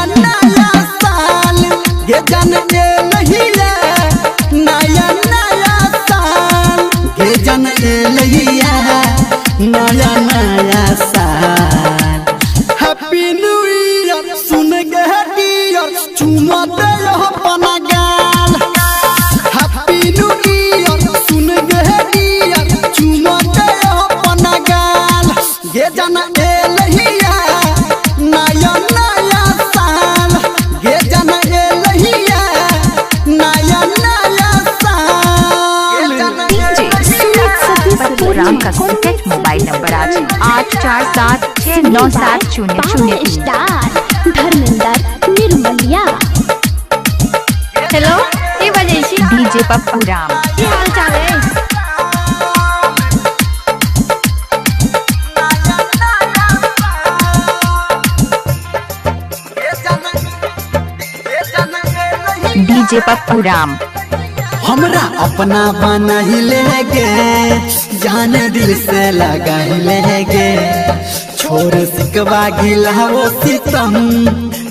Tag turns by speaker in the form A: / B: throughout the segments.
A: नया नया साल ये जन ए लहिया नया नया साल ये जन ए लहिया नया नया साल। हैप्पी न्यू ईयर सुन के डियर चुमा दे अपना गाल। हैप्पी न्यू ईयर सुन के डियर चुमा दे अपना गाल। ये जन ए लहिया नया नया साल ये जन ए लहिया नया नया साल।
B: राम का कॉन्टैक्ट मोबाइल नंबर आज 8476970003।
C: स्टार धर्मेंद्र निर्मलिया।
B: हेलो ये बजे डीजे पप्पू राम
C: की हाल चाल है?
B: डीजे पप्पू राम
A: हमरा अपना बना ही लेगे जान दिल से लगा ही लेगे। छोड़ सिकवा गिला वो सितम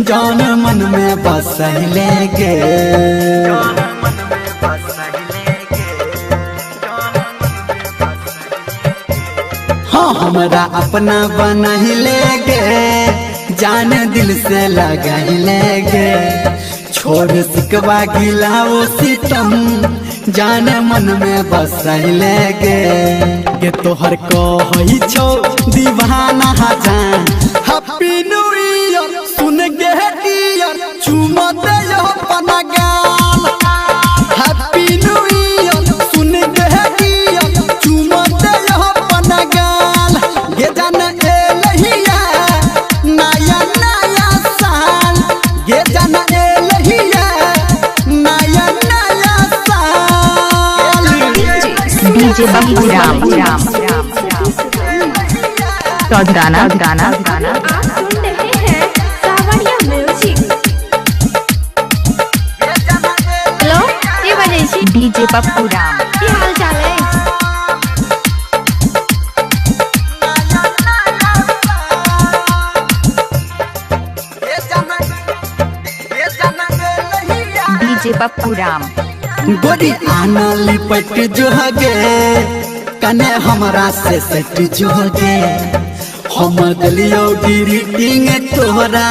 A: जान मन में बस ही लेगे। हाँ हमरा अपना बना ही लेगे जान दिल से लगा ही लेगे। छोड़ सिकवा गिला वो सितम जान मन में बस लेगे। ये तोहर कही छो दीवाना जान। हैप्पी न्यू ईयर सुन के डियर चुमा दे अपना गाल। हैप्पी न्यू ईयर सुन के डियर चुमा दे अपना गाल। ये जान ए लहिया नया नया साल ये जान ए लहिया नया नया साल।
B: डीजे पप्पू राम गाना
C: आप सुन रहे हैं सावरिया म्यूजिक। हेलो ये बजे
B: डीजे पप्पू राम
C: की हाल चाल है?
B: डीजे पप्पू राम
A: गोरी आना लिपट जो गे कने हमरा से सट जो गे। हम गलियो ग्रीटिंग तोहरा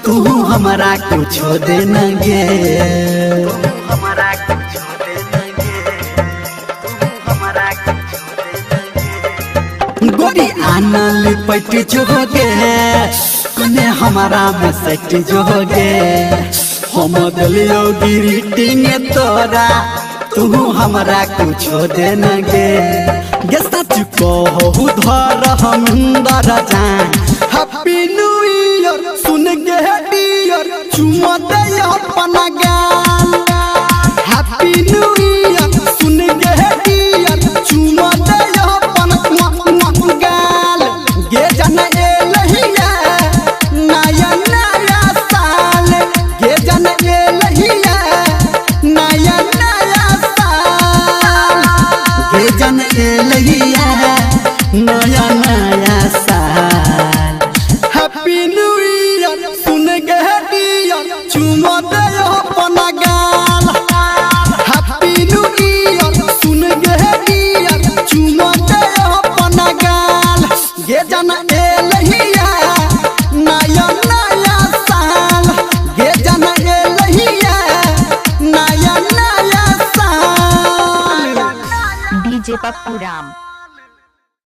A: तू हमरा कुछ देना गे। गोरी आना लिपट जो गे कने हमरा में सट जो गे। हम गलियो ग्रीटिंग तोरा तू हमरा कुछ देना गे। सच कहू धर हमंदर जान। हैप्पी न्यू ईयर सुन के डियर चुमा दे अपना गाल। हैप्पी न्यू ईयर सुन के डियर चुमा दे अपना गाल। ये जन ए लहिया नया नया साल ये जन ए लहिया नया नया साल। ये जन ए लहिया नया नया साल। हैप्पी न्यू ईयर सुन के डियर चुमा दे अपना गाल। हैप्पी न्यू ईयर सुन के डियर चुमा दे अपना गाल। ये जन ए लहिया नया नया साल ये जन ए लहिया नया नया साल।
B: डीजे पप्पू राम।